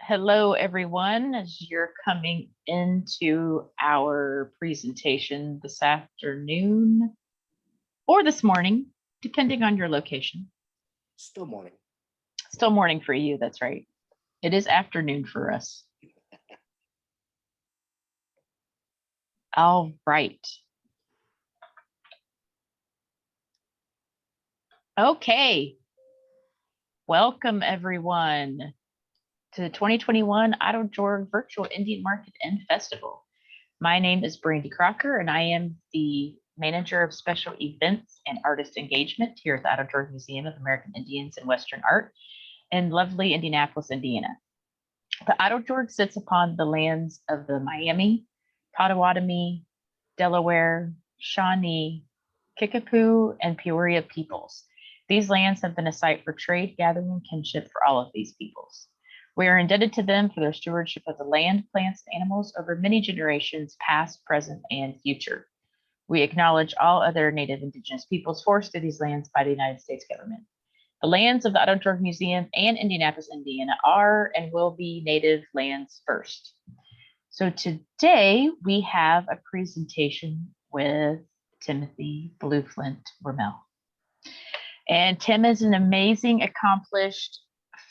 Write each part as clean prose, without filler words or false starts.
Hello, everyone. As you're coming into our presentation this afternoon or this morning, depending on your location. Still morning. Still morning for you, that's right. It is afternoon for us. All right. Okay. Welcome, everyone, to the 2021 Eiteljorg Virtual Indian Market and Festival. My name is Brandi Crocker, and I am the Manager of Special Events and Artist Engagement here at the Eiteljorg Museum of American Indians and Western Art in lovely Indianapolis, Indiana. The Eiteljorg sits upon the lands of the Miami, Potawatomi, Delaware, Shawnee, Kickapoo, and Peoria peoples. These lands have been a site for trade, gathering, and kinship for all of these peoples. We are indebted to them for their stewardship of the land, plants, and animals over many generations, past, present, and future. We acknowledge all other Native Indigenous peoples forced through these lands by the United States government. The lands of the Eiteljorg Museum and Indianapolis, Indiana are and will be Native lands first. So today we have a presentation with Timothy Blueflint Rommel. And Tim is an amazing, accomplished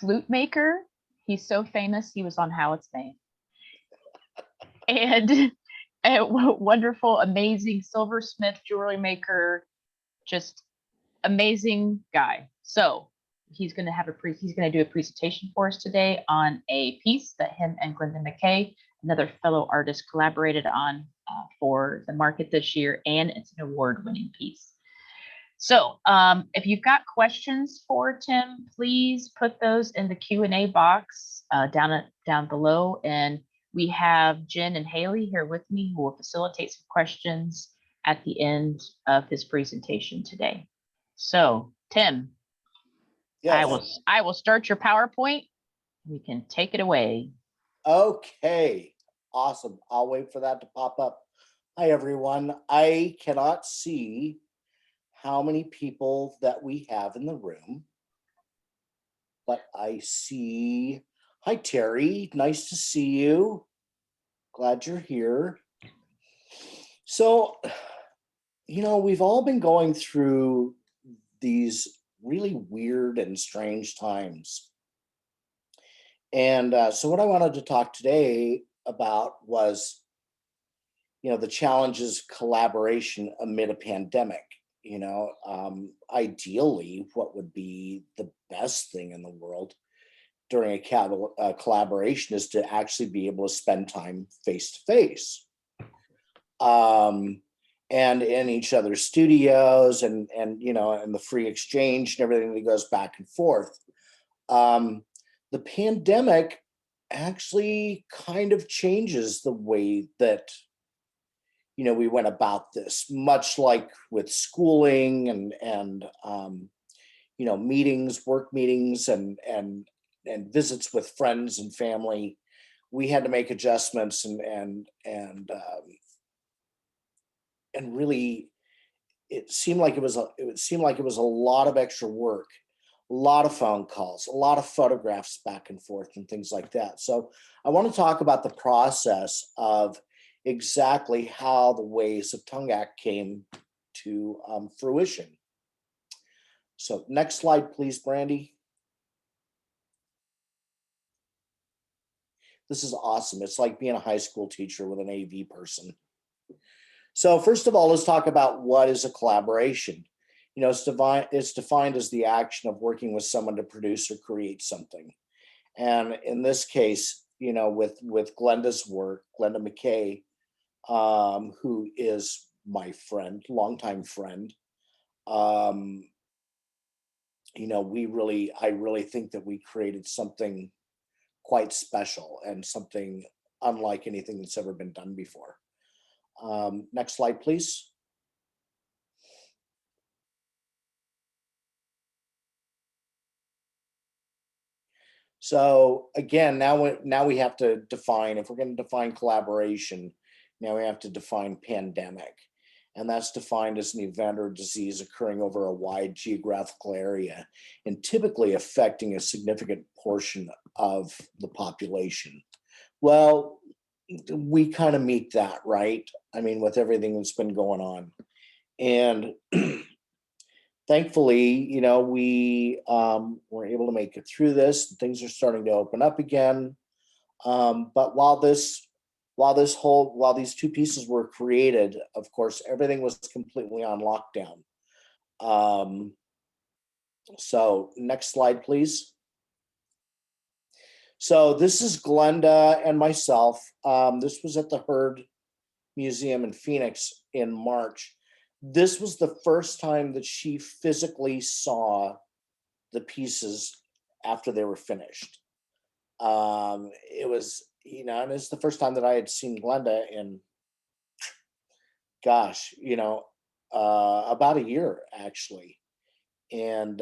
flute maker. He's so famous, he was on How It's Made. And a wonderful, amazing silversmith, jewelry maker, just amazing guy. So he's going to do a presentation for us today on a piece that him and Glenda McKay, another fellow artist, collaborated on for the market this year, and it's an award-winning piece. So if you've got questions for Tim, please put those in the Q&A box down below. And we have Jen and Haley here with me who will facilitate some questions at the end of his presentation today. So Tim, yes. I will start your PowerPoint. You can take it away. Okay, awesome. I'll wait for that to pop up. Hi, everyone. I cannot see how many people that we have in the room, but I see, hi Terry, nice to see you. Glad you're here. So, we've all been going through these really weird and strange times. And so what I wanted to talk today about was, the challenges of collaboration amid a pandemic. Ideally, what would be the best thing in the world during a collaboration is to actually be able to spend time face to face, and in each other's studios, and the free exchange and everything that goes back and forth. The pandemic actually kind of changes the way that we went about this, much like with schooling and meetings, work meetings, and visits with friends and family. We had to make adjustments and really, it seemed like it was a lot of extra work, a lot of phone calls, a lot of photographs back and forth, and things like that. So I want to talk about the process of exactly how the ways of Tungak came to fruition. So next slide, please, Brandi. This is awesome. It's like being a high school teacher with an AV person. So first of all, let's talk about what is a collaboration. It's defined as the action of working with someone to produce or create something. And in this case, with Glenda's work, Glenda McKay, who is my friend, longtime friend. I really think that we created something quite special and something unlike anything that's ever been done before. Next slide, please. So again, now we have to define, if we're going to define collaboration, now we have to define pandemic. and that's defined as an event or disease occurring over a wide geographical area and typically affecting a significant portion of the population. Well, we kind of meet that, right? I mean, with everything that's been going on. And thankfully, we were able to make it through this. Things are starting to open up again. But while these two pieces were created, of course, everything was completely on lockdown. So next slide, please. So this is Glenda and myself. This was at the Herd Museum in Phoenix in March. This was the first time that she physically saw the pieces after they were finished. It was, and it's the first time that I had seen Glenda in, gosh, about a year actually. And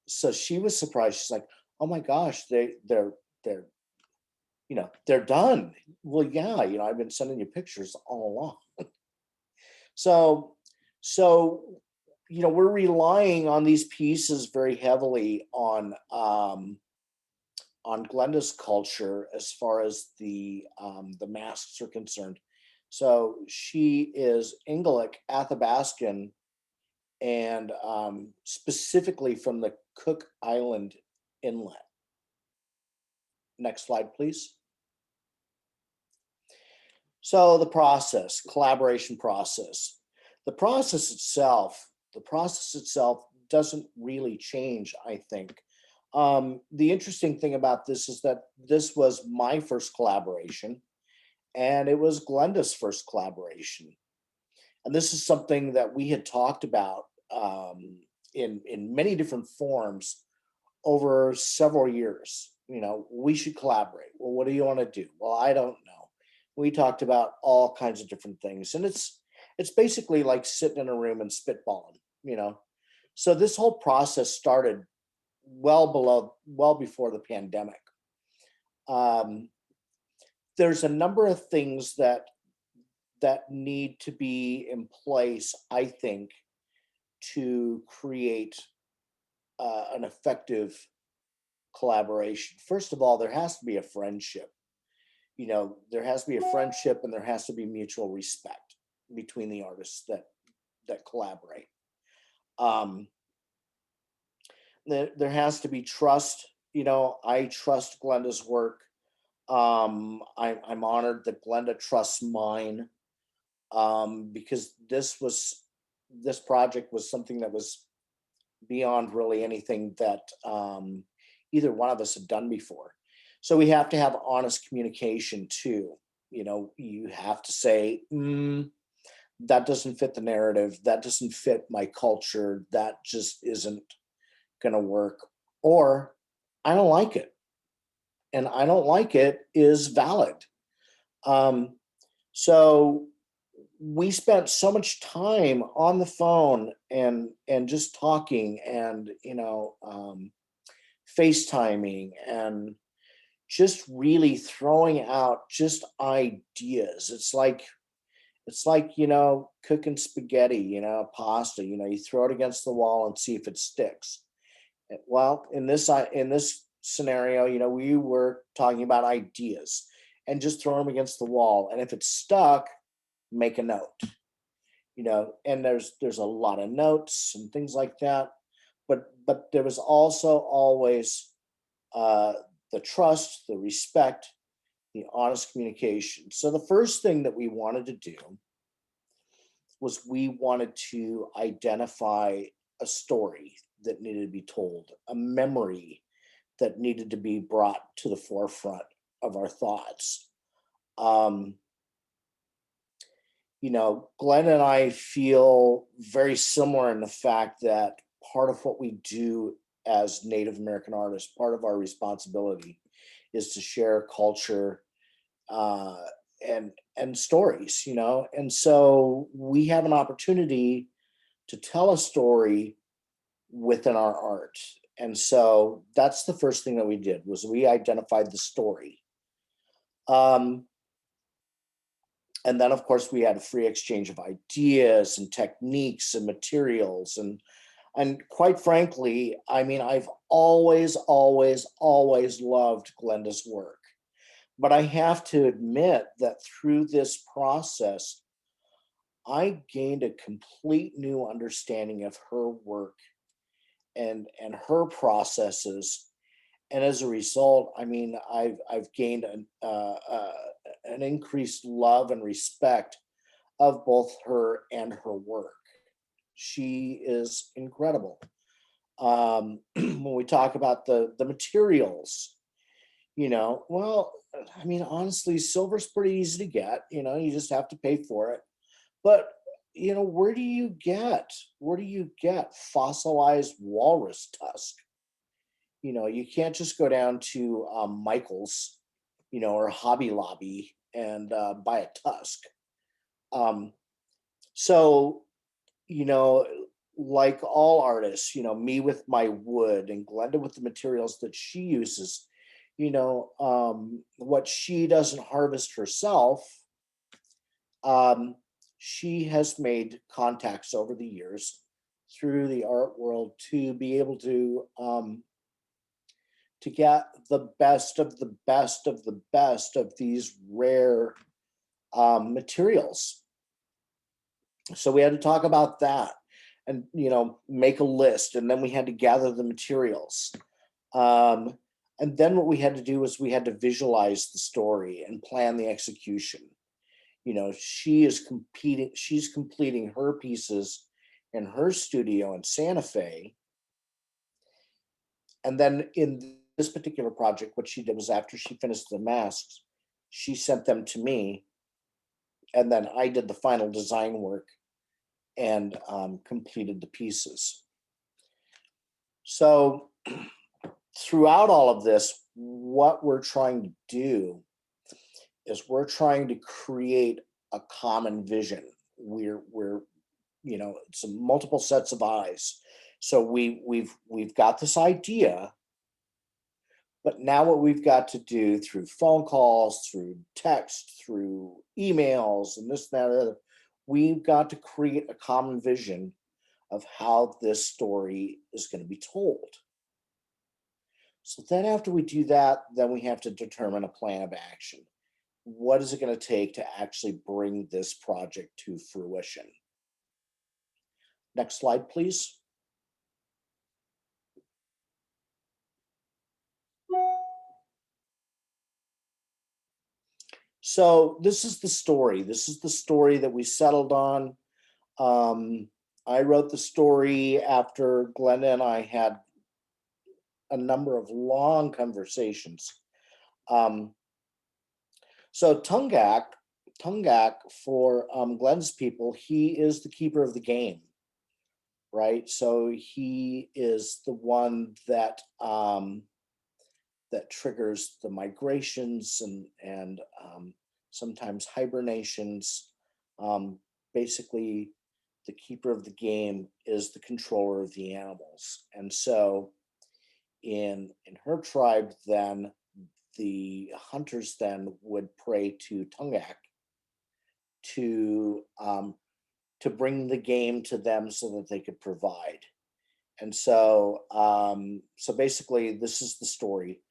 so she was surprised. She's like, "Oh my gosh, they're done." Well, yeah, I've been sending you pictures all along. So we're relying on these pieces very heavily on Glenda's culture as far as the masks are concerned. So she is Ingalik Athabascan, and specifically from the Cook Island Inlet. Next slide, please. So the collaboration process. The process itself doesn't really change, I think. The interesting thing about this is that this was my first collaboration, and it was Glenda's first collaboration. And this is something that we had talked about in many different forms over several years. We should collaborate. Well, what do you want to do? Well, I don't know. We talked about all kinds of different things, and it's basically like sitting in a room and spitballing. So this whole process started well before the pandemic. There's a number of things that need to be in place, I think, to create an effective collaboration. First of all, there has to be a friendship. There has to be a friendship, and there has to be mutual respect between the artists that collaborate. There has to be trust. I trust Glenda's work. I'm honored that Glenda trusts mine, because this project was something that was beyond really anything that either one of us had done before. So we have to have honest communication too. You have to say, that doesn't fit the narrative. That doesn't fit my culture. That just isn't going to work. Or I don't like it. And I don't like it is valid. So we spent so much time on the phone and just talking and, FaceTiming and just really throwing out just ideas. It's like, cooking spaghetti, pasta, you throw it against the wall and see if it sticks. Well, in this scenario, we were talking about ideas and just throw them against the wall. And if it's stuck, make a note, and there's a lot of notes and things like that. But there was also always the trust, the respect, the honest communication. So the first thing that we wanted to do was we wanted to identify a story that needed to be told, a memory that needed to be brought to the forefront of our thoughts. Glenn and I feel very similar in the fact that part of what we do as Native American artists, part of our responsibility is to share culture and stories, and so we have an opportunity to tell a story within our art. And so that's the first thing that we did, was we identified the story. And then, of course, we had a free exchange of ideas and techniques and materials. And quite frankly, I mean, I've always loved Glenda's work. But I have to admit that through this process, I gained a complete new understanding of her work and her processes. And as a result, I mean, I've gained an increased love and respect of both her and her work. She is incredible. When we talk about the materials, well, I mean, honestly, silver's pretty easy to get. You just have to pay for it. But where do you get fossilized walrus tusk? You can't just go down to Michael's, or Hobby Lobby and buy a tusk. Um, so, you know, like all artists, me with my wood and Glenda with the materials that she uses, what she doesn't harvest herself, um, she has made contacts over the years through the art world to be able to get the best of the best of the best of these rare materials. So we had to talk about that and, make a list. And then we had to gather the materials. And then what we had to do was we had to visualize the story and plan the execution. She's completing her pieces in her studio in Santa Fe. And then in this particular project, what she did was after she finished the masks, she sent them to me. And then I did the final design work and completed the pieces. So throughout all of this, what we're trying to do is we're trying to create a common vision. We're it's multiple sets of eyes. So we've got this idea, but now what we've got to do through phone calls, through text, through emails, and this, that, and the other, we've got to create a common vision of how this story is going to be told. So then after we do that, then we have to determine a plan of action. What is it going to take to actually bring this project to fruition? Next slide, please. So this is the story. This is the story that we settled on. I wrote the story after Glenda and I had a number of long conversations. So Tungak for Glenda's people, he is the keeper of the game, right? So he is the one that that triggers the migrations and sometimes hibernations. Basically, the keeper of the game is the controller of the animals. And so in her tribe, then the hunters then would pray to Tungak to bring the game to them so that they could provide. And so so basically this is the story.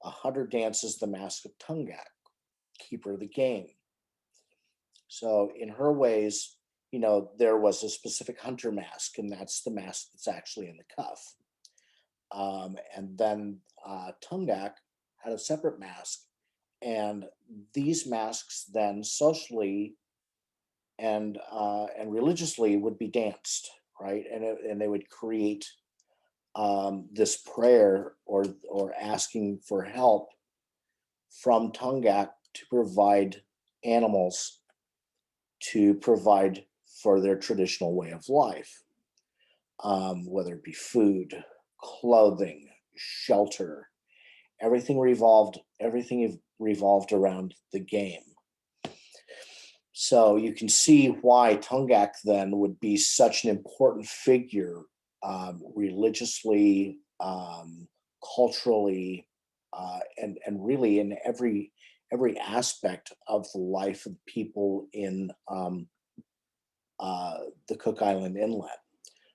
A hunter dances the mask of Tungak, keeper of the game. So in her ways, there was a specific hunter mask, and that's the mask that's actually in the cuff. And then Tungak had a separate mask, and these masks then socially and religiously would be danced, right? And they would create this prayer or asking for help from Tungak to provide animals to provide for their traditional way of life, whether it be food, clothing, shelter. Everything revolved around the game. So you can see why Tungak then would be such an important figure religiously, culturally, and really in every every aspect of the life of people in the Cook Island Inlet.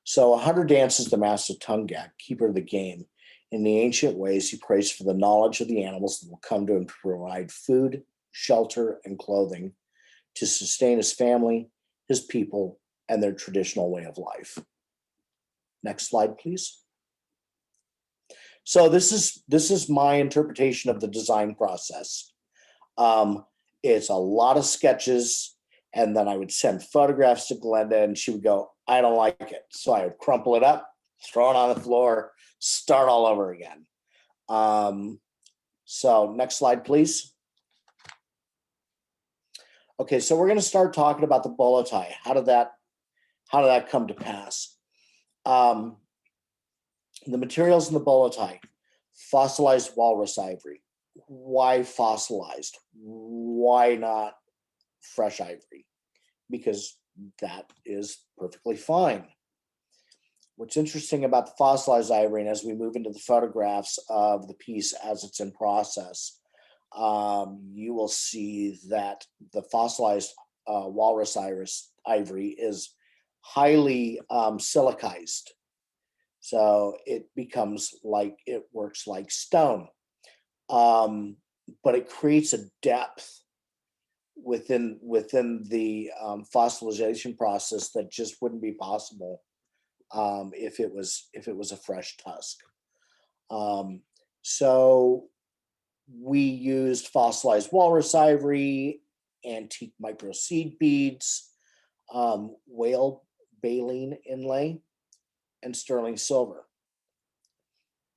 So 100 dances the master Tungak, keeper of the game. In the ancient ways, he prays for the knowledge of the animals that will come to him to provide food, shelter, and clothing to sustain his family, his people, and their traditional way of life. Next slide, please. So this is my interpretation of the design process. It's a lot of sketches, and then I would send photographs to Glenda, and she would go, "I don't like it." So I would crumple it up, throw it on the floor, start all over again. So next slide, please. Okay, so we're going to start talking about the bolo tie. How did that come to pass? The materials in the bolo tie: fossilized walrus ivory. Why fossilized? Why not fresh ivory? Because that is perfectly fine. What's interesting about the fossilized ivory, and as we move into the photographs of the piece as it's in process, you will see that the fossilized walrus ivory is highly silicized. So it becomes like, it works like stone. But it creates a depth within the fossilization process that just wouldn't be possible if it was a fresh tusk. So we used fossilized walrus ivory, antique micro seed beads, whale baleen inlay, and sterling silver.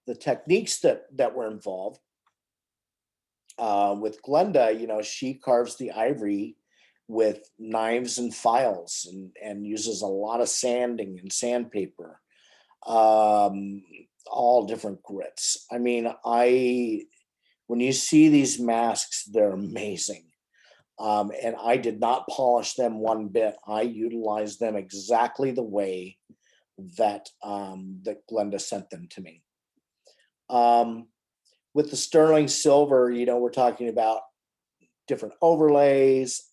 The techniques that were involved with Glenda, she carves the ivory with knives and files, and uses a lot of sanding and sandpaper, all different grits. I mean, when you see these masks, they're amazing. And I did not polish them one bit. I utilized them exactly the way that Glenda sent them to me. With the sterling silver, we're talking about different overlays.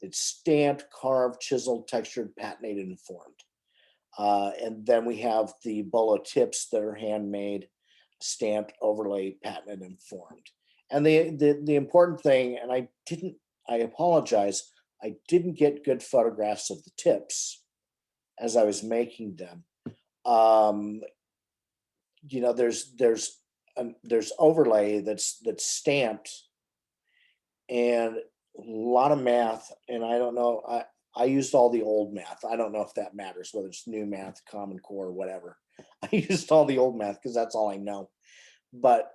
It's stamped, carved, chiseled, textured, patinated, and formed. And then we have the bolo tips that are handmade, stamped, overlaid, patented, and formed. And the important thing, and I apologize, I didn't get good photographs of the tips as I was making them. There's overlay that's stamped, and a lot of math, and I don't know, I used all the old math. I don't know if that matters, whether it's new math, Common Core, whatever. I used all the old math because that's all I know. But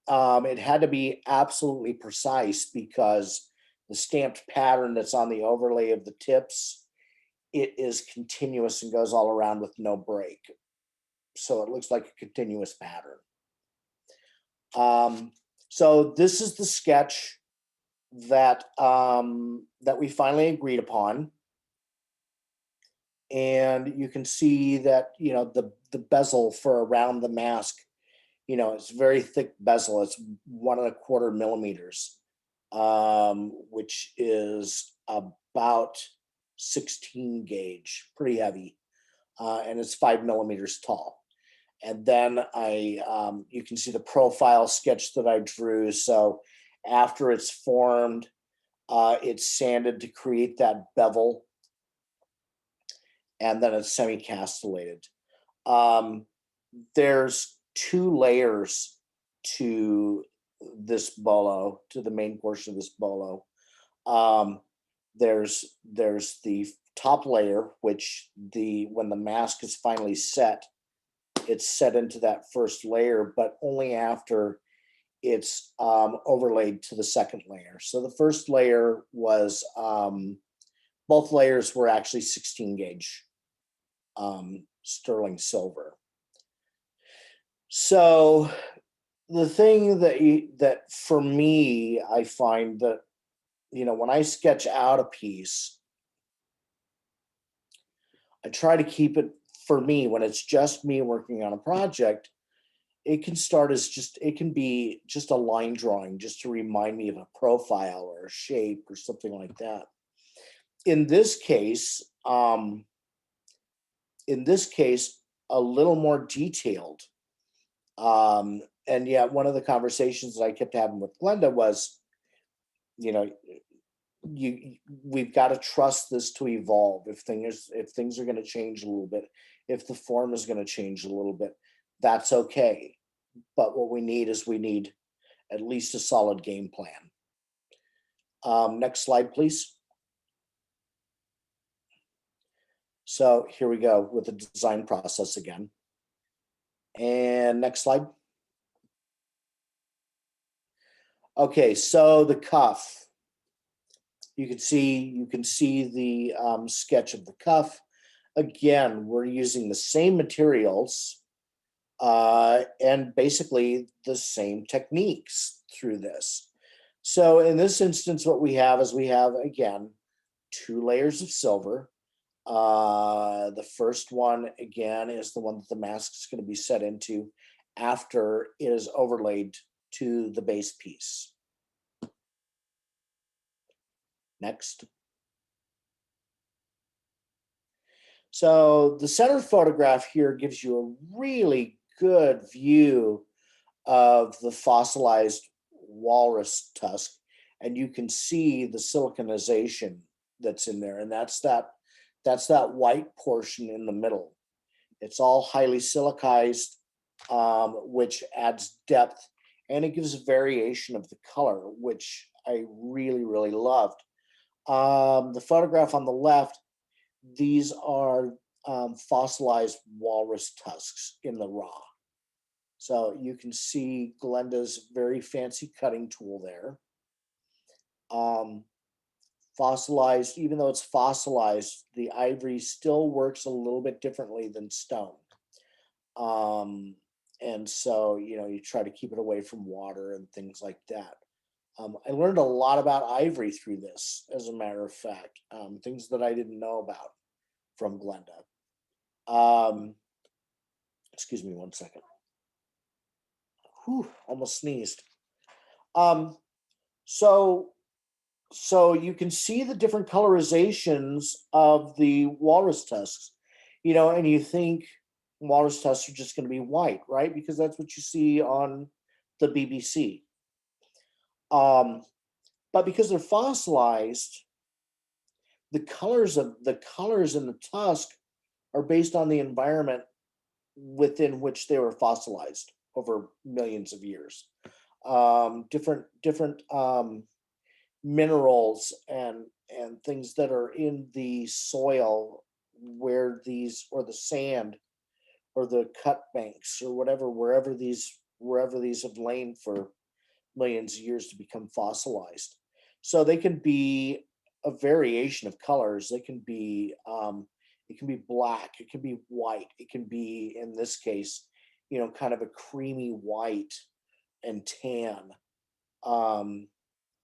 it had to be absolutely precise, because the stamped pattern that's on the overlay of the tips, it is continuous and goes all around with no break. So it looks like a continuous pattern. So this is the sketch that we finally agreed upon. And you can see that, the bezel for around the mask, it's very thick bezel. It's 1.25 millimeters, which is about 16 gauge, pretty heavy. And it's 5 millimeters tall. And then you can see the profile sketch that I drew. So after it's formed, it's sanded to create that bevel, and then it's semi-castellated. There's 2 layers to this bolo, to the main portion of this bolo. There's the top layer, which when the mask is finally set, it's set into that first layer, but only after it's overlaid to the second layer. So the first layer was, both layers were actually 16 gauge sterling silver. So the thing that for me, I find that, when I sketch out a piece, I try to keep it, for me, when it's just me working on a project, it can start as it can be just a line drawing just to remind me of a profile or a shape or something like that. In this case, a little more detailed. And yet one of the conversations that I kept having with Glenda was, you know, we've got to trust this to evolve. If things are going to change a little bit, if the form is going to change a little bit, that's okay. But what we need at least a solid game plan. Next slide, please. So here we go with the design process again. And next slide. Okay, so the cuff. You can see the sketch of the cuff. Again, we're using the same materials and basically the same techniques through this. So in this instance, what we have is again 2 layers of silver. The first one, again, is the one that the mask is going to be set into after it is overlaid to the base piece. Next. So the center photograph here gives you a really good view of the fossilized walrus tusk, and you can see the siliconization that's in there, and that's that white portion in the middle. It's all highly silicized, which adds depth, and it gives a variation of the color, which I really, really loved. The photograph on the left, these are fossilized walrus tusks in the raw. So you can see Glenda's very fancy cutting tool there. Fossilized, even though it's fossilized, the ivory still works a little bit differently than stone. And so, you try to keep it away from water and things like that. I learned a lot about ivory through this, as a matter of fact, things that I didn't know about from Glenda. Excuse me one second. Whew, almost sneezed. So you can see the different colorizations of the walrus tusks, and you think walrus tusks are just going to be white, right? Because that's what you see on the BBC. But because they're fossilized, the colors in the tusk are based on the environment within which they were fossilized over millions of years. Different minerals and things that are in the soil or the sand or the cut banks or whatever, wherever these have lain for millions of years to become fossilized. So they can be a variation of colors. They can be it can be black, it can be white, it can be, in this case, kind of a creamy white and tan.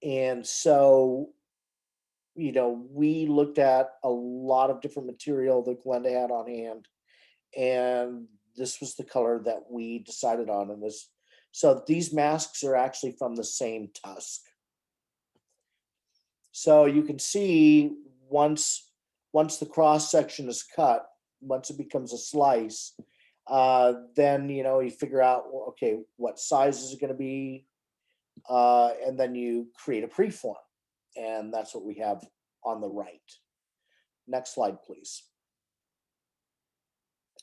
And so, we looked at a lot of different material that Glenda had on hand, and this was the color that we decided on in this. So these masks are actually from the same tusk. So you can see once the cross section is cut, once it becomes a slice, then you figure out, well, okay, what size is it going to be, and then you create a preform, and that's what we have on the right. Next slide, please.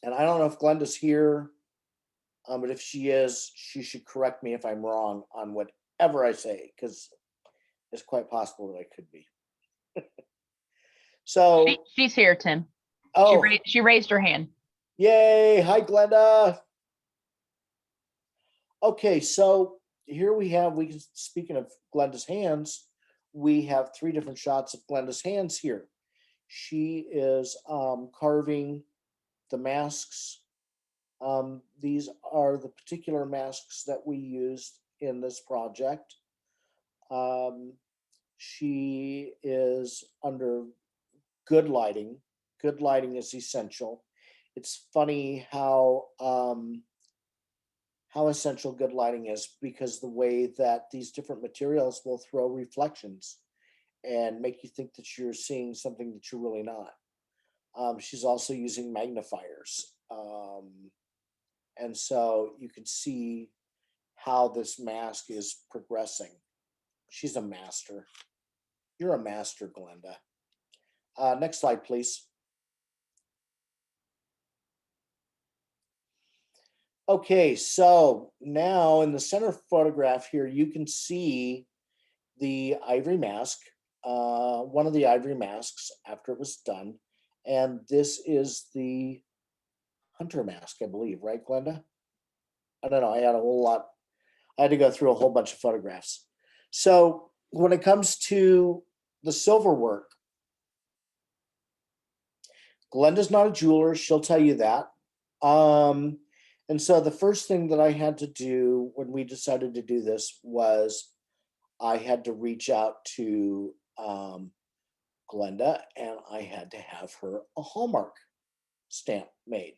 And I don't know if Glenda's here, but if she is, she should correct me if I'm wrong on whatever I say, because it's quite possible that I could be. So she's here, Tim. Oh, she raised her hand. Yay! Hi, Glenda. Okay, so here speaking of Glenda's hands, we have 3 different shots of Glenda's hands here. She is carving the masks. These are the particular masks that we used in this project. She is under good lighting. Good lighting is essential. It's funny how how essential good lighting is, because the way that these different materials will throw reflections and make you think that you're seeing something that you're really not. She's also using magnifiers. And so you can see how this mask is progressing. She's a master. You're a master, Glenda. Next slide, please. Okay, so now in the center photograph here, you can see the ivory mask, one of the ivory masks after it was done. And this is the hunter mask, I believe, right, Glenda? I don't know, I had a whole lot. I had to go through a whole bunch of photographs. So when it comes to the silver work, Glenda's not a jeweler, she'll tell you that. And so the first thing that I had to do when we decided to do this was I had to reach out to Glenda, and I had to have her a Hallmark stamp made.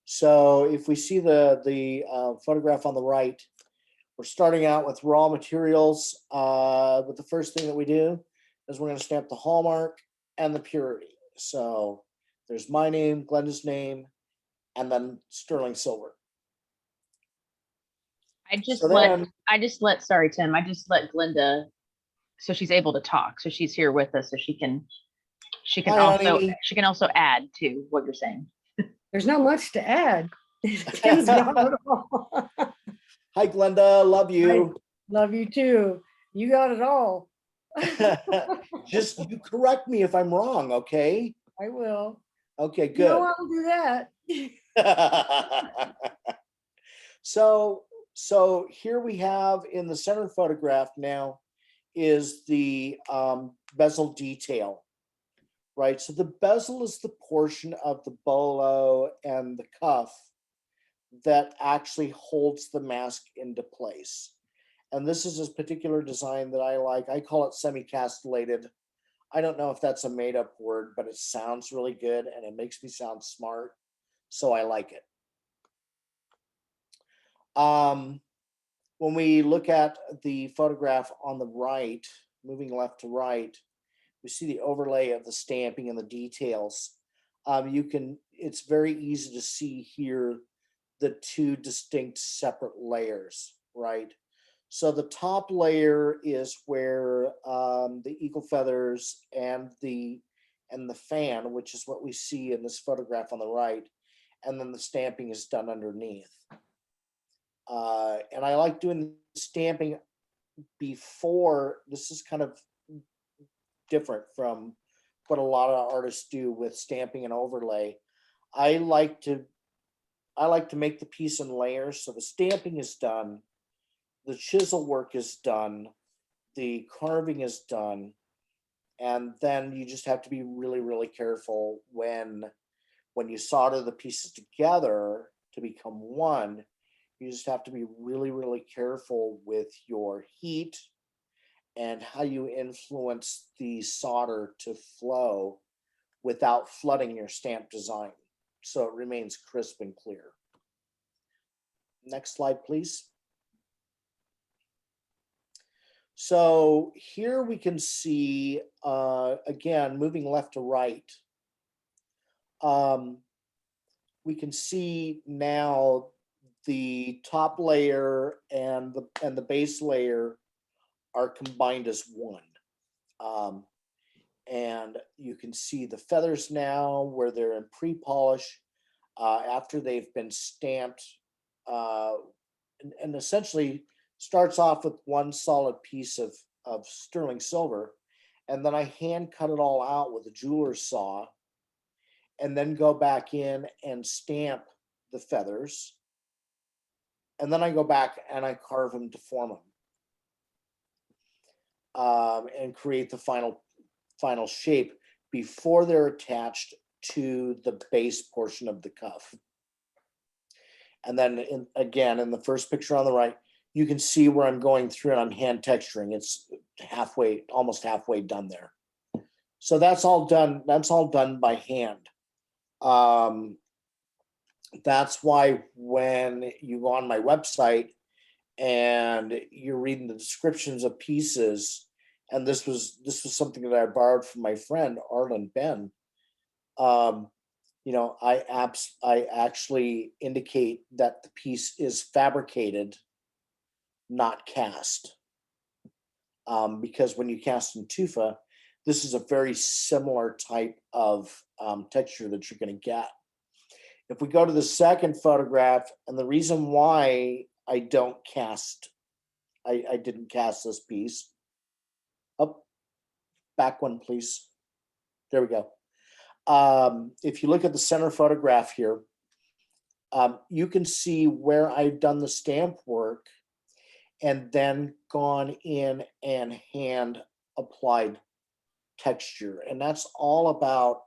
So if we see the photograph on the right, we're starting out with raw materials. But the first thing that we do is we're going to stamp the Hallmark and the purity. So there's my name, Glenda's name, and then sterling silver. I just let sorry, Tim, I just let Glenda, so she's able to talk. So she's here with us, so she can also add to what you're saying. There's not much to add. Tim's got it all. Hi, Glenda. Love you. Love you too. You got it all. Just you correct me if I'm wrong, okay? I will. Okay, good. No, I'll do that. So here we have in the center photograph now is the bezel detail, right? So the bezel is the portion of the bolo and the cuff that actually holds the mask into place. And this is a particular design that I like. I call it semi-castellated. I don't know if that's a made-up word, but it sounds really good and it makes me sound smart. So I like it. When we look at the photograph on the right, moving left to right, we see the overlay of the stamping and the details. It's very easy to see here the two distinct separate layers, right? So the top layer is where the eagle feathers and the fan, which is what we see in this photograph on the right, and then the stamping is done underneath. And I like doing the stamping before. This is kind of different from what a lot of artists do with stamping and overlay. I like to make the piece in layers. So the stamping is done, the chisel work is done, the carving is done, and then you just have to be really, really careful when you solder the pieces together to become one. You just have to be really, really careful with your heat and how you influence the solder to flow without flooding your stamp design, so it remains crisp and clear. Next slide, please. So here we can see, again, moving left to right, we can see now the top layer and the base layer are combined as one. And you can see the feathers now where they're in pre-polish after they've been stamped, and essentially starts off with one solid piece of sterling silver. And then I hand cut it all out with a jeweler's saw and then go back in and stamp the feathers. And then I go back and I carve them to form them and create the final shape before they're attached to the base portion of the cuff. And then again, in the first picture on the right, you can see where I'm going through and I'm hand texturing. It's almost halfway done there. So that's all done. That's all done by hand. That's why when you go on my website and you're reading the descriptions of pieces, and this was something that I borrowed from my friend Arlen Ben. Um, I actually indicate that the piece is fabricated, not cast, because when you cast in tufa, this is a very similar type of texture that you're going to get. If we go to the second photograph, and the reason why I didn't cast this piece. Up, back one, please. There we go. If you look at the center photograph here, you can see where I've done the stamp work and then gone in and hand applied texture. And that's all about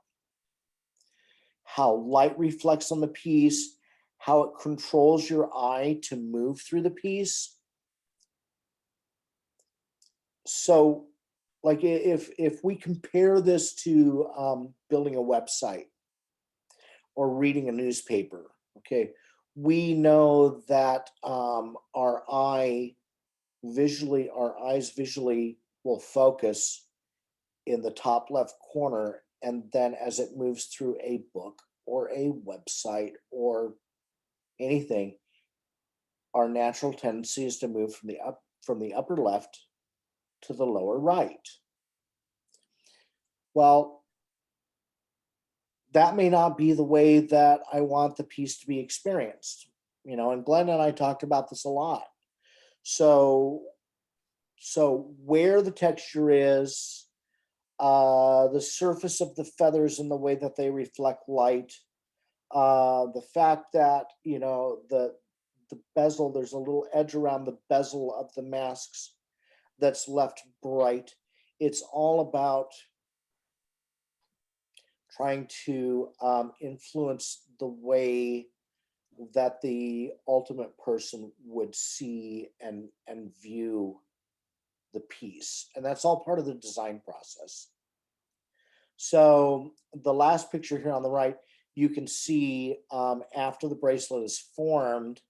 how light reflects on the piece, how it controls your eye to move through the piece. So like if we compare this to building a website or reading a newspaper, okay, we know that our eyes visually will focus in the top left corner, and then as it moves through a book or a website or anything, our natural tendency is to move from the upper left to the lower right. Well, that may not be the way that I want the piece to be experienced, and Glenda and I talked about this a lot. So where the texture is, the surface of the feathers and the way that they reflect light, the fact that, the bezel, there's a little edge around the bezel of the masks that's left bright. It's all about trying to influence the way that the ultimate person would see and view the piece. And that's all part of the design process. So the last picture here on the right, you can see after the bracelet is formed,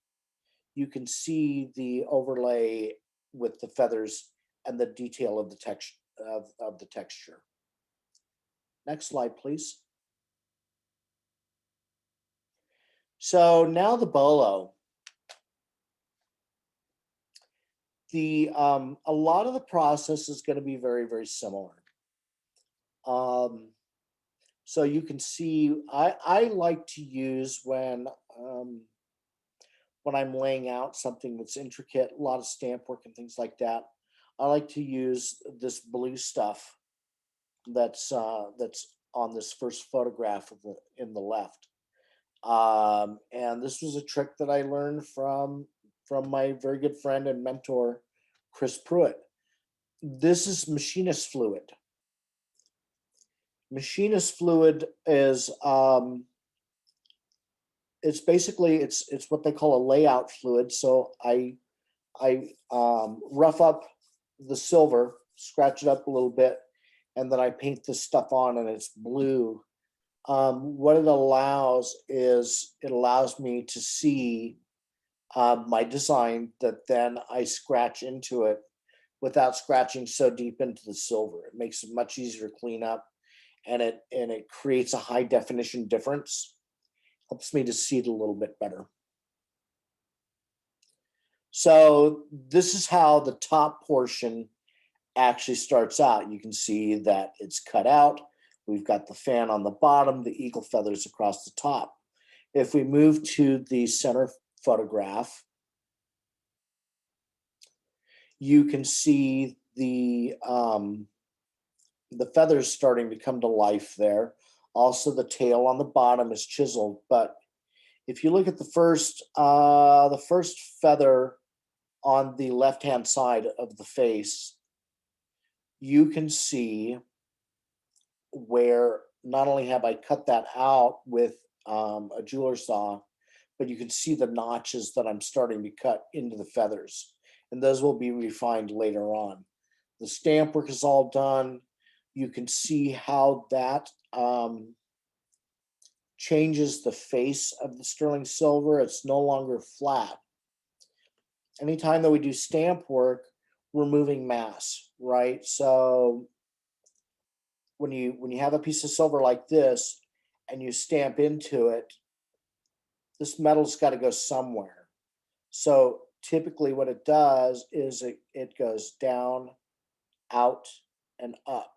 you can see the overlay with the feathers and the detail of the texture of the texture. Next slide, please. So now the bolo. A lot of the process is going to be very, very similar. So you can see, I like to use when I'm laying out something that's intricate, a lot of stamp work and things like that. I like to use this blue stuff that's on this first photograph in the left. And this was a trick that I learned from my very good friend and mentor, Chris Pruitt. This is machinist fluid. Machinist fluid is it's basically it's what they call a layout fluid. So I rough up the silver, scratch it up a little bit, and then I paint this stuff on, and it's blue. What it allows me to see my design that then I scratch into it without scratching so deep into the silver. It makes it much easier to clean up, and it creates a high definition difference. Helps me to see it a little bit better. So this is how the top portion actually starts out. You can see that it's cut out. We've got the fan on the bottom, the eagle feathers across the top. If we move to the center photograph, you can see the feathers starting to come to life there. Also, the tail on the bottom is chiseled. But if you look at the first feather on the left-hand side of the face, you can see where not only have I cut that out with a jeweler saw, but you can see the notches that I'm starting to cut into the feathers, and those will be refined later on. The stamp work is all done. You can see how that changes the face of the sterling silver. It's no longer flat. Anytime that we do stamp work, we're moving mass, right? So when you have a piece of silver like this and you stamp into it, this metal's got to go somewhere. So typically what it does is it goes down, out, and up.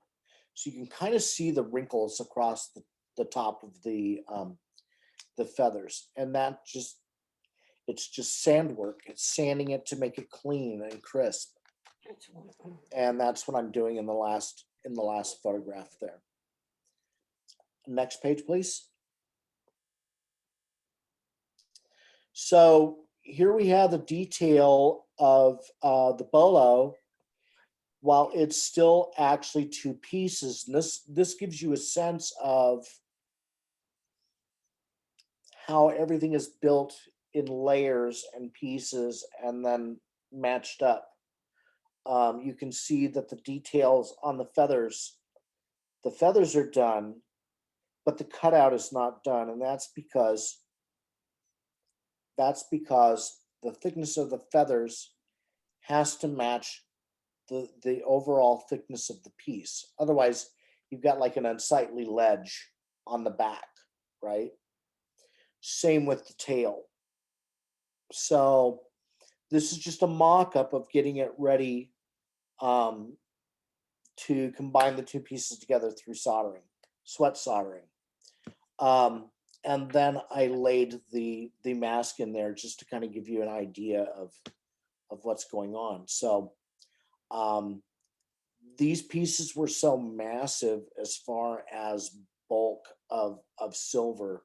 So you can kind of see the wrinkles across the top of the feathers. And it's just sand work. It's sanding it to make it clean and crisp. And that's what I'm doing in the last photograph there. Next page, please. So here we have the detail of the bolo, while it's still actually two pieces. And this gives you a sense of how everything is built in layers and pieces and then matched up. You can see that the details on the feathers are done, but the cutout is not done. And that's because the thickness of the feathers has to match the overall thickness of the piece. Otherwise, you've got like an unsightly ledge on the back, right? Same with the tail. So this is just a mock-up of getting it ready to combine the two pieces together through soldering, sweat soldering. And then I laid the mask in there just to kind of give you an idea of what's going on. So these pieces were so massive as far as bulk of silver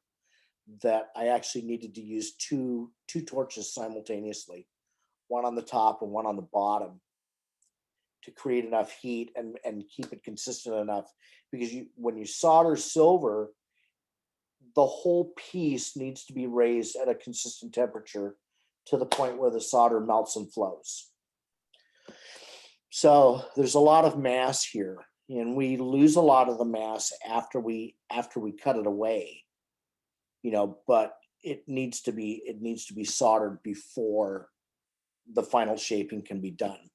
that I actually needed to use two torches simultaneously, one on the top and one on the bottom, to create enough heat and keep it consistent enough. Because when you solder silver, the whole piece needs to be raised at a consistent temperature to the point where the solder melts and flows. So there's a lot of mass here, and we lose a lot of the mass after we cut it away, but it needs to be soldered before the final shaping can be done.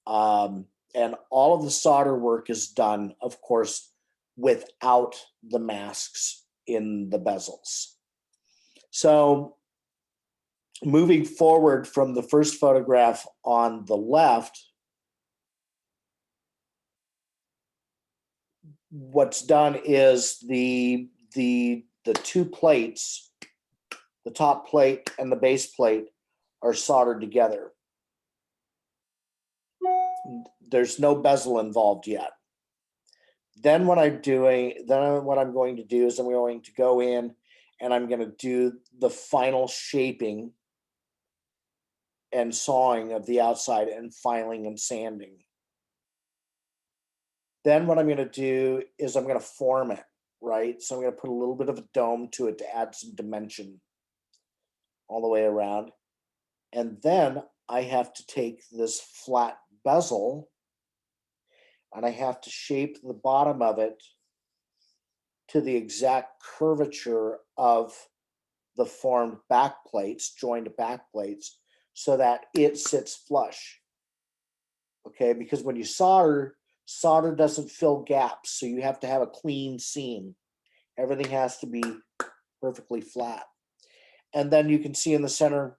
And all of the solder work is done, of course, without the masks in the bezels. So moving forward from the first photograph on the left, what's done is the two plates, the top plate and the base plate, are soldered together. There's no bezel involved yet. Then what I'm going to do is I'm going to go in and I'm going to do the final shaping and sawing of the outside and filing and sanding. Then what I'm going to do is I'm going to form it, right? So I'm going to put a little bit of a dome to it to add some dimension all the way around. And then I have to take this flat bezel and I have to shape the bottom of it to the exact curvature of the formed back plates, joined back plates, so that it sits flush. Okay, because when you solder doesn't fill gaps, so you have to have a clean seam. Everything has to be perfectly flat. And then you can see in the center,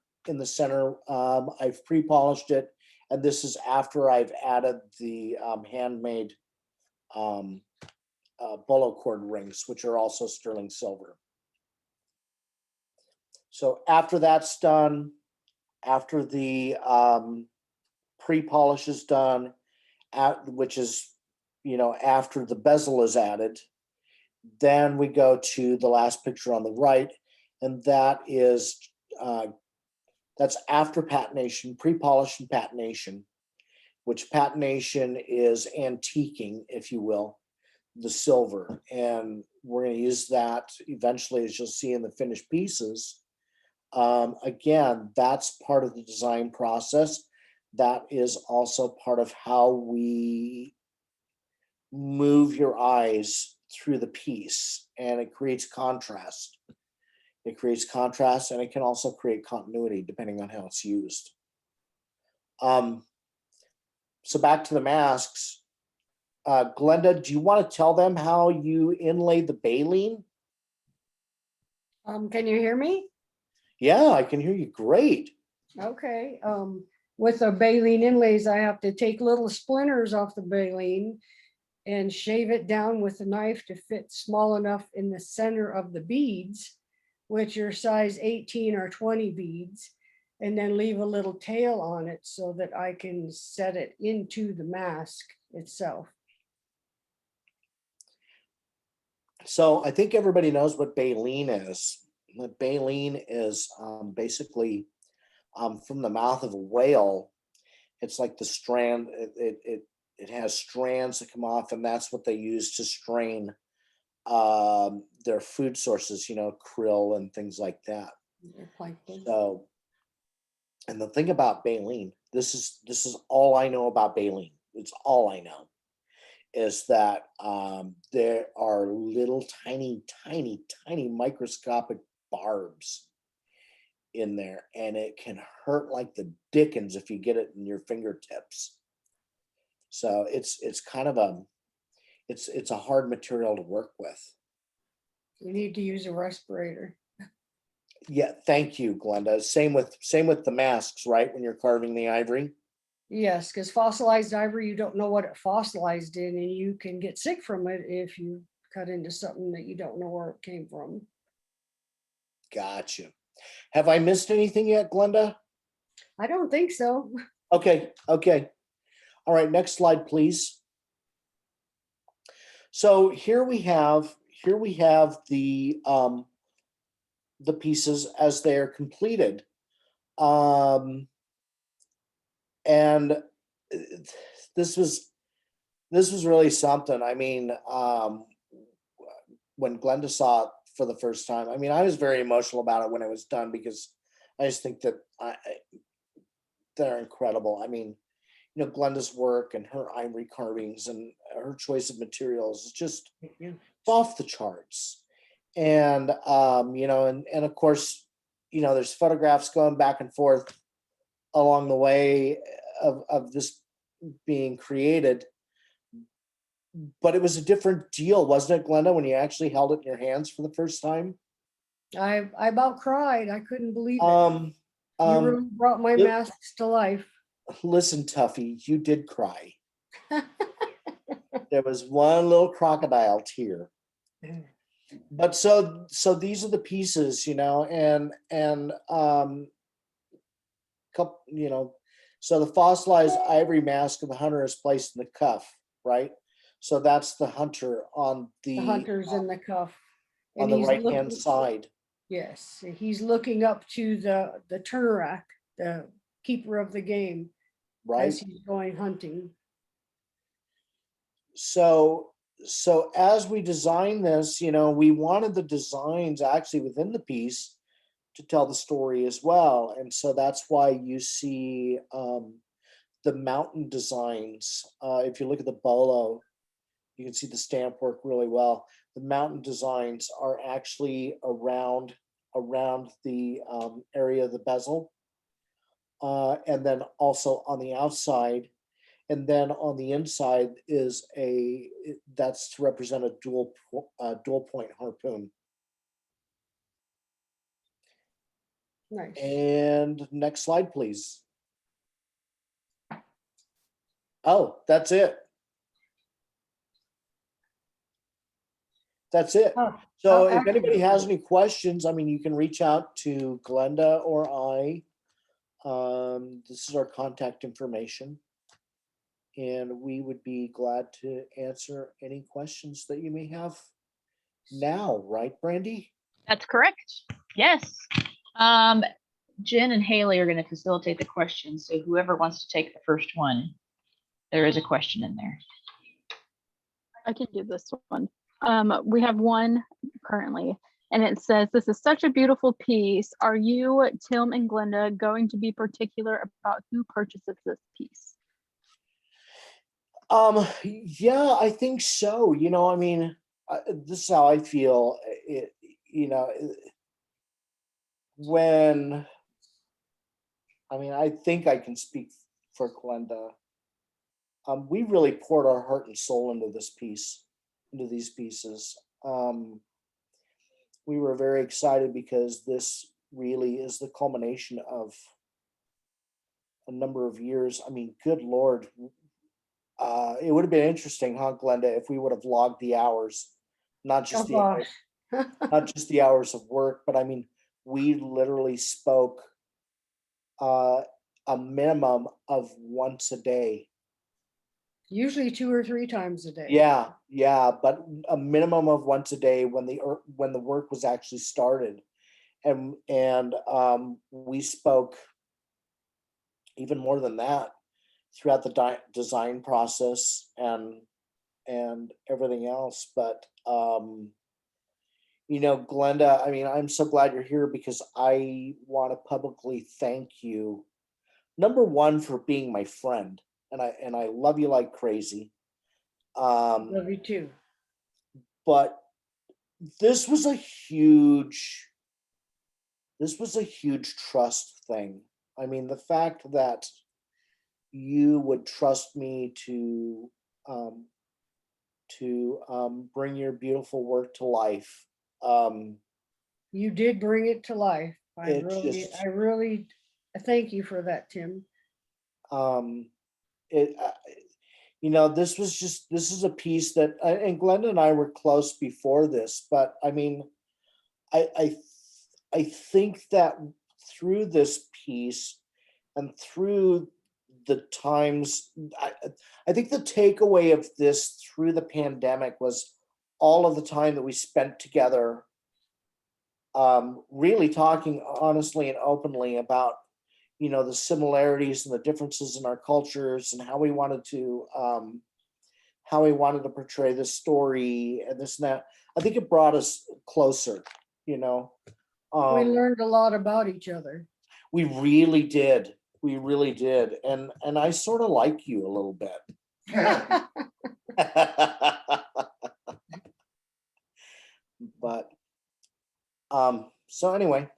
I've pre-polished it, and this is after I've added the handmade bolo cord rings, which are also sterling silver. So after that's done, after the pre-polish is done, which is, after the bezel is added, then we go to the last picture on the right, and that is that's after patination, pre-polish and patination, which patination is antiquing, if you will, the silver. And we're going to use that eventually, as you'll see in the finished pieces. Again, that's part of the design process. That is also part of how we move your eyes through the piece, and it creates contrast. It creates contrast, and it can also create continuity depending on how it's used. So back to the masks. Glenda, do you want to tell them how you inlaid the baleen? Can you hear me? Yeah, I can hear you great. Okay. With the baleen inlays, I have to take little splinters off the baleen and shave it down with a knife to fit small enough in the center of the beads, which are size 18 or 20 beads, and then leave a little tail on it so that I can set it into the mask itself. So I think everybody knows what baleen is. What baleen is basically from the mouth of a whale. It's like the strand. It has strands that come off, and that's what they use to strain their food sources. You know, krill and things like that. So, and the thing about baleen, this is all I know about baleen. It's all I know. Is that there are little tiny microscopic barbs in there, and it can hurt like the dickens if you get it in your fingertips. So it's kind of it's a hard material to work with. You need to use a respirator. Yeah, thank you, Glenda. Same with the masks, right? When you're carving the ivory. Yes, because fossilized ivory, you don't know what it fossilized in, and you can get sick from it if you cut into something that you don't know where it came from. Gotcha. Have I missed anything yet, Glenda? I don't think so. Okay. All right, next slide, please. So here we have the pieces as they are completed. And this was really something. I mean, when Glenda saw it for the first time, I mean, I was very emotional about it when it was done, because I just think that they're incredible. I mean, you know, Glenda's work and her ivory carvings and her choice of materials is just off the charts. And you know, and of course, you know, there's photographs going back and forth along the way of this being created. But it was a different deal, wasn't it, Glenda, when you actually held it in your hands for the first time? I about cried. I couldn't believe it. You really brought my masks to life. Listen, Tuffy, you did cry. There was one little crocodile tear. But so these are the pieces, you know, and couple, you know, so the fossilized ivory mask of the hunter is placed in the cuff, right? So that's the hunter on the hunter's in the cuff. On the right hand side. Yes, he's looking up to the Tunarak, the keeper of the game, right, as he's going hunting. So as we designed this, you know, we wanted the designs actually within the piece to tell the story as well. And so that's why you see the mountain designs. If you look at the bolo, you can see the stamp work really well. The mountain designs are actually around the area of the bezel. And then also on the outside. And then on the inside is that's to represent a dual point harpoon. Nice. And next slide, please. Oh, that's it. That's it. So if anybody has any questions, I mean, you can reach out to Glenda or I. This is our contact information. And we would be glad to answer any questions that you may have now, right, Brandi? That's correct. Yes. Jen and Haley are going to facilitate the questions. So whoever wants to take the first one, there is a question in there. I can do this one. We have one currently, and it says, "This is such a beautiful piece. Are you, Tim and Glenda, going to be particular about who purchases this piece?" Yeah, I think so. You know, I mean, this is how I feel. When, I mean, I think I can speak for Glenda. We really poured our heart and soul into this piece, into these pieces. We were very excited because this really is the culmination of a number of years. I mean, good Lord. It would have been interesting, huh, Glenda, if we would have logged the hours, not just the hours, not just the hours of work, but I mean, we literally spoke a minimum of once a day. Usually 2 or 3 times a day. Yeah, but a minimum of once a day when the work was actually started, and we spoke even more than that throughout the design process and everything else. But Glenda, I mean, I'm so glad you're here because I want to publicly thank you, number one, for being my friend, and I love you like crazy. Love you too. But this was a huge trust thing. I mean, the fact that you would trust me to bring your beautiful work to life. You did bring it to life. I It really, just- I really thank you for that, Tim. This is a piece that, and Glenda and I were close before this, but I mean, I think that through this piece and through the times, I think the takeaway of this through the pandemic was all of the time that we spent together, really talking honestly and openly about, the similarities and the differences in our cultures and how we wanted to portray this story and this and that. I think it brought us closer, We learned a lot about each other. we really did. We really did. And I sort of like you a little bit. But so anyway,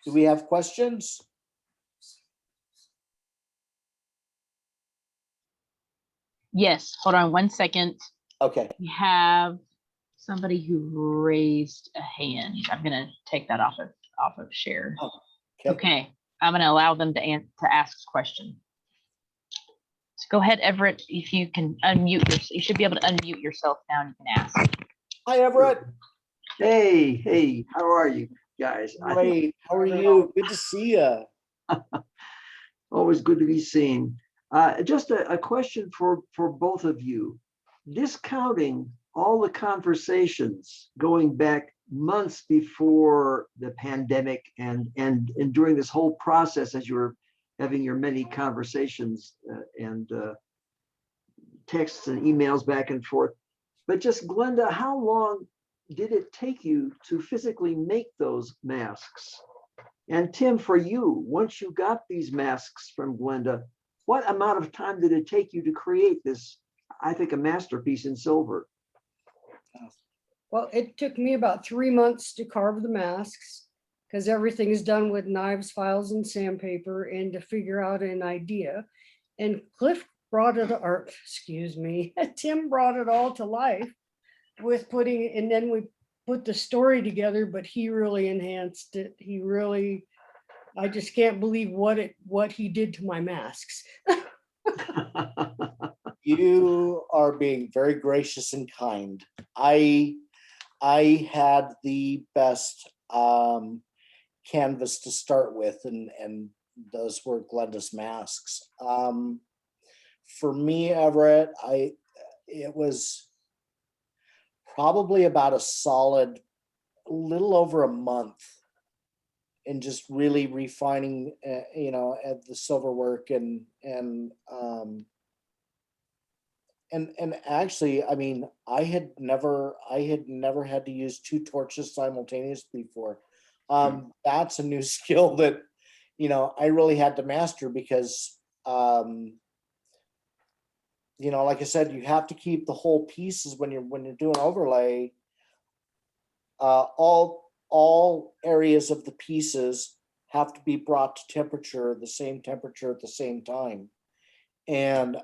do we have questions? Yes, hold on 1 second. Okay. We have somebody who raised a hand. I'm gonna take that off of share. Okay, I'm gonna allow them to ask a question. So go ahead, Everett. If you can unmute you should be able to unmute yourself now and you can ask. Hi, Everett. Hey, how are you guys? Great. How are you? Good to see you. Always good to be seen. Just a question for both of you. Discounting all the conversations going back months before the pandemic and during this whole process as you were having your many conversations and texts and emails back and forth. But just Glenda, how long did it take you to physically make those masks? And Tim, for you, once you got these masks from Glenda, what amount of time did it take you to create this, I think, a masterpiece in silver? Well, it took me about 3 months to carve the masks because everything is done with knives, files, and sandpaper, and to figure out an idea. And Cliff brought it, or excuse me, Tim brought it all to life with putting, and then we put the story together, but he really enhanced it. He really, I just can't believe what he did to my masks. You are being very gracious and kind. I had the best canvas to start with, and those were Glenda's masks. For me, Everett, it was probably about a solid little over a month and just really refining, at the silver work and actually, I mean, I had never had to use 2 torches simultaneously before. That's a new skill that, I really had to master because, you know, like I said, you have to keep the whole pieces when you're doing overlay. All areas of the pieces have to be brought to the same temperature at the same time. And,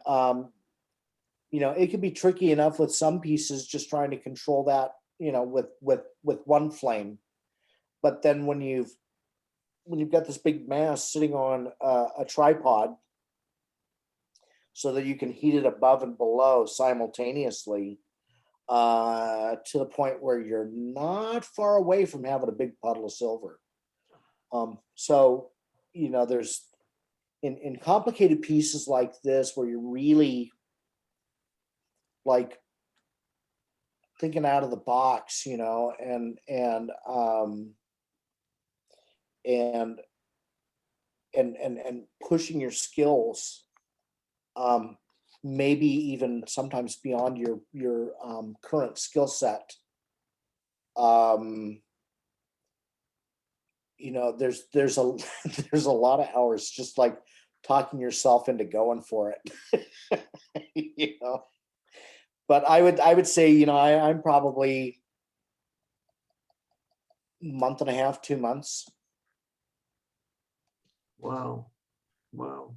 you know, it can be tricky enough with some pieces just trying to control that, you know, with one flame. But then when you've got this big mass sitting on a tripod so that you can heat it above and below simultaneously, to the point where you're not far away from having a big puddle of silver. So, you know, there's in complicated pieces like this where you're really like thinking out of the box, you know, and pushing your skills, maybe even sometimes beyond your current skill set. You know, there's a there's a lot of hours just like talking yourself into going for it. You know, but I would say, you know, I'm probably month and a half, 2 months. Wow. Wow.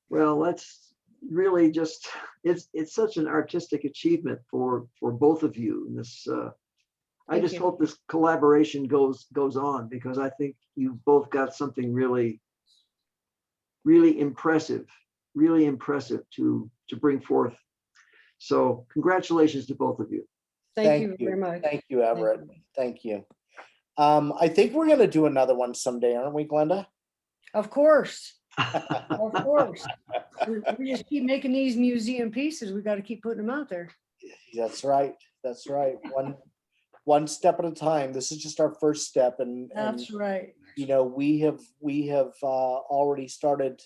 Well, that's really just, it's such an artistic achievement for both of you. And this, I Thank just you. hope this collaboration goes on, because I think you've both got something really, really impressive to bring forth. So congratulations to both of you. Thank you very much. Thank you, Everett. Thank you. I think we're gonna do another one someday, aren't we, Glenda? Of course, of course. We just keep making these museum pieces. We got to keep putting them out there. That's right. That's right. One step at a time. This is just our first step, and That's right. you know, we have already started.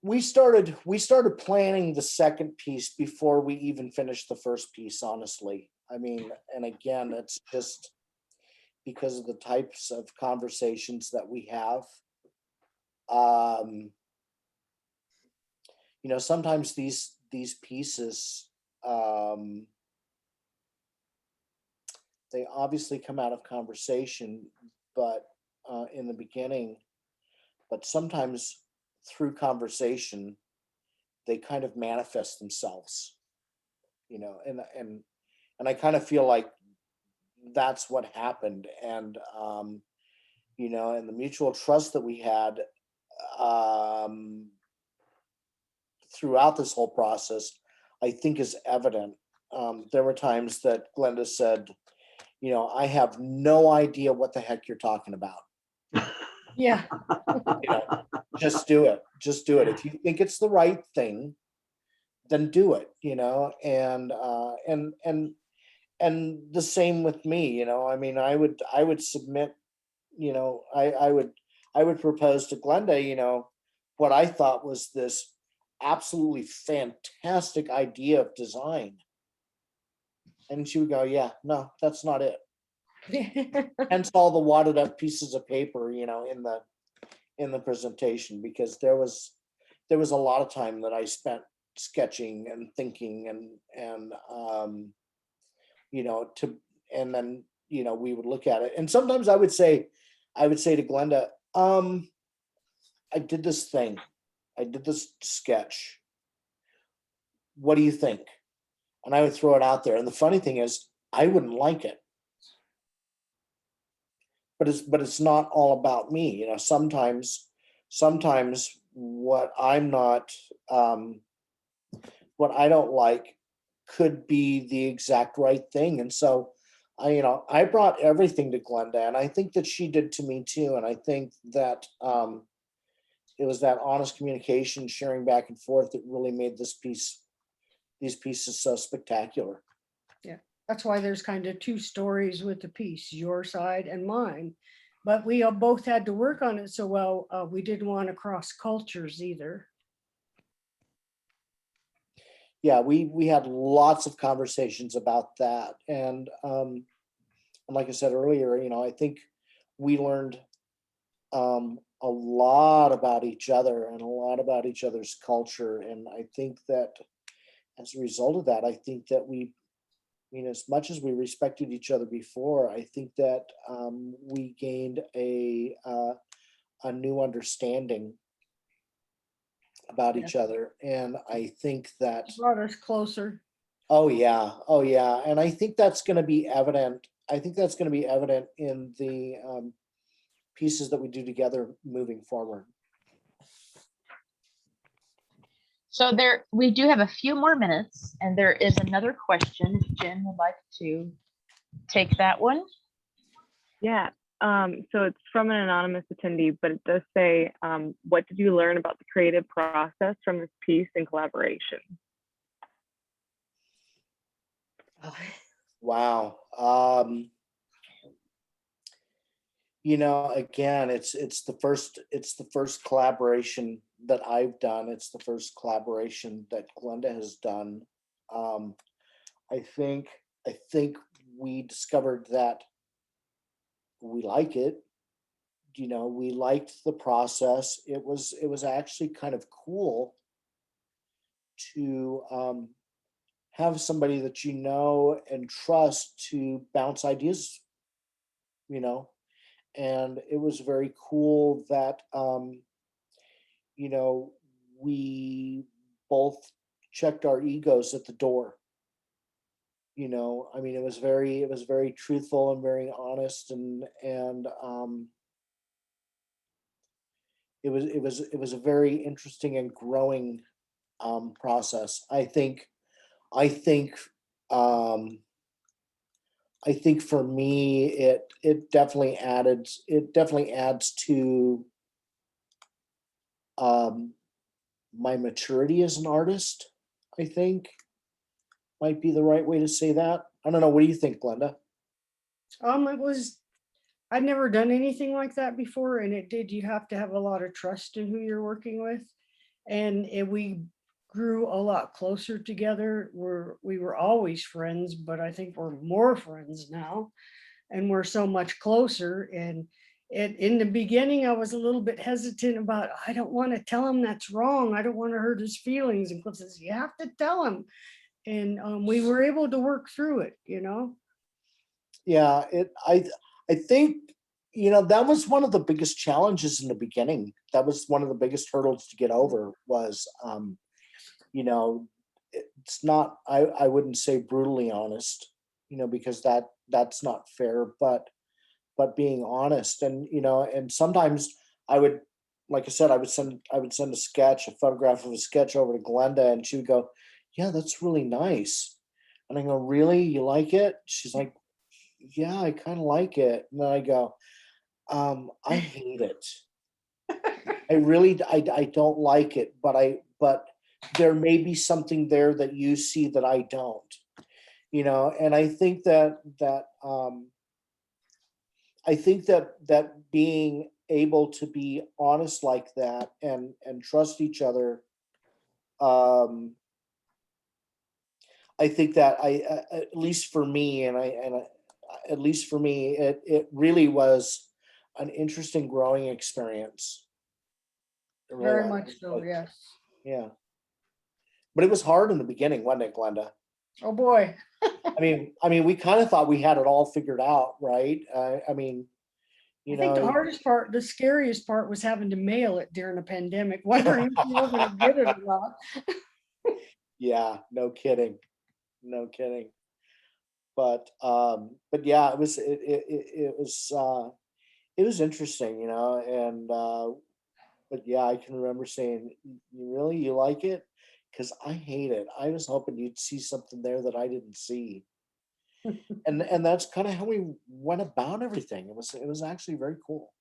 We started planning the second piece before we even finished the first piece, honestly. I mean, and again, it's just because of the types of conversations that we have. You know, sometimes these pieces, they obviously come out of conversation, but in the beginning, but sometimes through conversation, they kind of manifest themselves, you know, and I kind of feel like that's what happened. And, you know, and the mutual trust that we had throughout this whole process, I think is evident. There were times that Glenda said, you know, I have no idea what the heck you're talking about. Yeah. You know, just do it. Just do it. If you think it's the right thing, then do it, you know, and the same with me, you know. I mean, I would submit, you know, I would propose to Glenda, you know, what I thought was this absolutely fantastic idea of design. And she would go, yeah, no, that's not it. Hence all the wadded up pieces of paper, you know, in the presentation, because there was a lot of time that I spent sketching and thinking and you know, and then, you know, we would look at it. And sometimes I would say to Glenda, I did this thing. I did this sketch. What do you think? And I would throw it out there. And the funny thing is, I wouldn't like it. But it's not all about me. You know, sometimes what I'm not, what I don't like could be the exact right thing. And so I brought everything to Glenda, and I think that she did to me too. And I think that it was that honest communication, sharing back and forth, that really made these pieces so spectacular. Yeah, that's why there's kind of two stories with the piece, your side and mine. But we both had to work on it so well. We didn't want to cross cultures either. Yeah, we had lots of conversations about that, and like I said earlier, you know, I think we learned a a lot about each other and a lot about each other's culture. And I think that as a result of that, I think that as much as we respected each other before, I think that we gained a new understanding about each other. And I think that, Brought us closer. oh yeah, and I think that's going to be evident. I think that's going to be evident in the pieces that we do together moving forward. So we do have a few more minutes, and there is another question. Jen would like to take that one. Yeah, so it's from an anonymous attendee, but it does say, what did you learn about the creative process from this piece and collaboration? Wow. Again, it's the first collaboration that I've done. It's the first collaboration that Glenda has done. I think we discovered that we like it. We liked the process. It was actually kind of cool to have somebody that and trust to bounce ideas, and it was very cool that we both checked our egos at the door. It was very truthful and very honest, and it was a very interesting and growing process. I think for me, it definitely adds to my maturity as an artist. I think might be the right way to say that. I don't know. What do you think, Glenda? I'd never done anything like that before, and you have to have a lot of trust in who you're working with. And we grew a lot closer together. We were always friends, but I think we're more friends now, and we're so much closer. And in the beginning, I was a little bit hesitant about, I don't want to tell him that's wrong. I don't want to hurt his feelings. And Cliff says, you have to tell him. And we were able to work through it, Yeah, I think, that was one of the biggest challenges in the beginning. That was one of the biggest hurdles to get over was, it's not, I wouldn't say brutally honest, because that's not fair, but being honest. And, and sometimes I would, like I said, I would send a photograph of a sketch over to Glenda, and she would go, yeah, that's really nice. And I go, really? You like it? She's like, yeah, I kind of like it. And then I go, I hate it. I don't like it, but there may be something there that you see that I don't, and I think that being able to be honest like that and trust each other, I think that at least for me, it really was an interesting growing experience. It really very was. much so, yes. Yeah. But it was hard in the beginning, wasn't it, Glenda? Oh, boy. I mean, we kind of thought we had it all figured out, right? I mean, I think the hardest part, the scariest part was having to mail it during the pandemic, wondering if you were going to get it or not. Yeah, no kidding. But yeah, it was interesting, and but yeah, I can remember saying, you like it? Because I hate it. I was hoping you'd see something there that I didn't see. and that's kind of how we went about everything. It was actually very cool.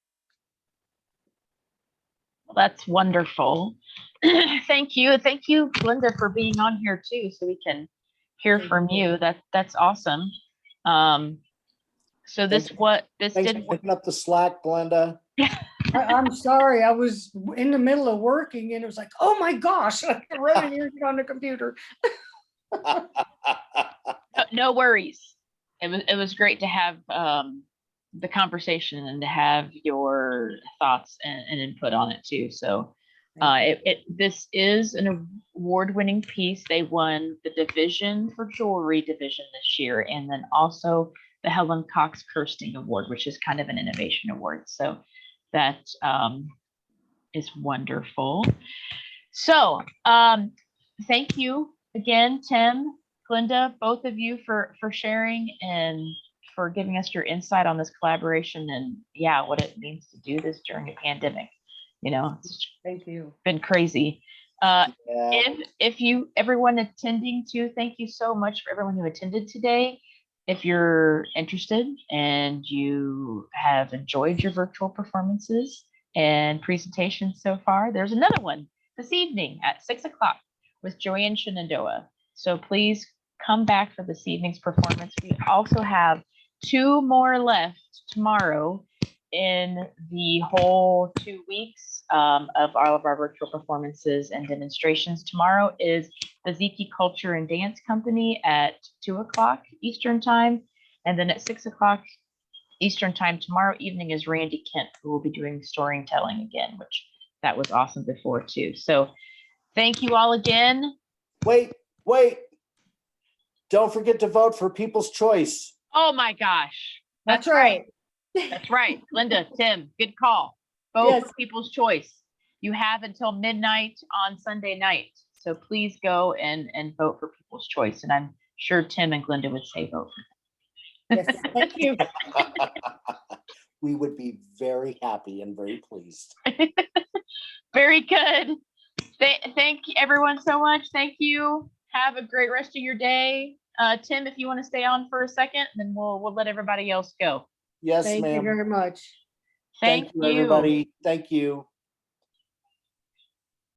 Well, that's wonderful. Thank you, Glenda, for being on here too, so we can hear from you. That's awesome. So Thanks for picking up the slack, Glenda. I'm sorry, I was in the middle of working, and it was like, oh my gosh, I can run in here and get on the computer. No worries. It was great to have the conversation and to have your thoughts and input on it too. So this is an award-winning piece. They won the division for jewelry division this year, and then also the Helen Cox Kirsting Award, which is kind of an innovation award. So that is wonderful. So thank you again, Tim, Glenda, both of you for sharing and for giving us your insight on this collaboration and what it means to do this during a pandemic. It's Thank you. been crazy. If everyone attending too, thank you so much for everyone who attended today. If you're interested and you have enjoyed your virtual performances and presentations so far, there's another one this evening at 6 o'clock with Joanne Shenandoah. So please come back for this evening's performance. We also have 2 more left tomorrow in the whole 2 weeks of all of our virtual performances and demonstrations. Tomorrow is the Ziki Culture and Dance Company at 2 o'clock Eastern Time. And then at 6 o'clock Eastern Time tomorrow evening is Randy Kent, who will be doing storytelling again, which that was awesome before too. So thank you all again. Wait. Don't forget to vote for People's Choice. Oh my gosh. That's right. That's right. Glenda, Tim, good call. Vote for People's Choice. You have until midnight on Sunday night. So please go and vote for People's Choice. And I'm sure Tim and Glenda would say vote for them. Yes, thank you. We would be very happy and very pleased. Very good. Thank everyone so much. Thank you. Have a great rest of your day. Tim, if you want to stay on for a second, then we'll let everybody else go. Yes, Thank you ma'am. very much. Thank you. Everybody. Thank you.